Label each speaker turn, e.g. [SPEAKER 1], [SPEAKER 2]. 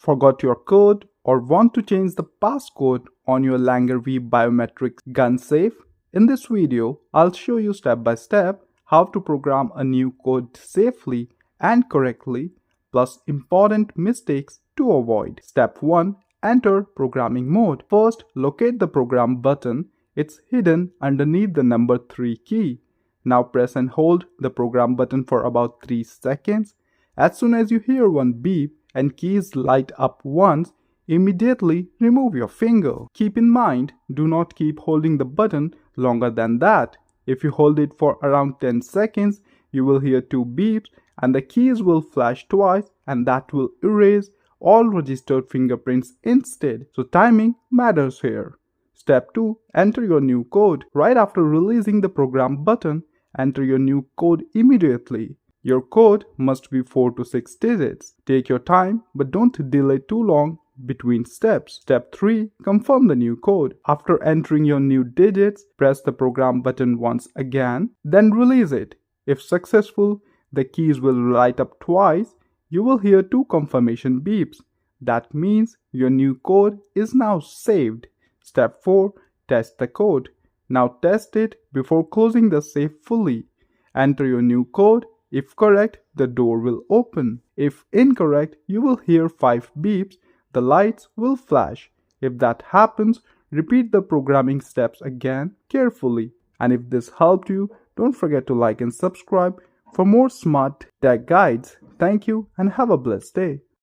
[SPEAKER 1] Forgot your code or want to change the passcode on your Langer V Biometric gun safe? In this video, I'll show you step by step how to program a new code safely and correctly, plus important mistakes to avoid. Step 1. Enter programming mode. First, locate the program button. It's hidden underneath the number 3 key. Now press and hold the program button for about 3 seconds. As soon as you hear one beep and keys light up once, immediately remove your finger. Keep in mind, do not keep holding the button longer than that. If you hold it for around 10 seconds, you will hear 2 beeps and the keys will flash twice, and that will erase all registered fingerprints instead. So timing matters here. Step 2. Enter your new code. Right after releasing the program button, enter your new code immediately. Your code must be 4 to 6 digits. Take your time, but don't delay too long between steps. Step 3. Confirm the new code. After entering your new digits, press the program button once again, then release it. If successful, the keys will light up twice. You will hear 2 confirmation beeps. That means your new code is now saved. Step 4. Test the code. Now test it before closing the safe fully. Enter your new code. If correct, the door will open. If incorrect, you will hear 5 beeps. The lights will flash. If that happens, repeat the programming steps again carefully. And if this helped you, don't forget to like and subscribe for more smart tech guides. Thank you and have a blessed day.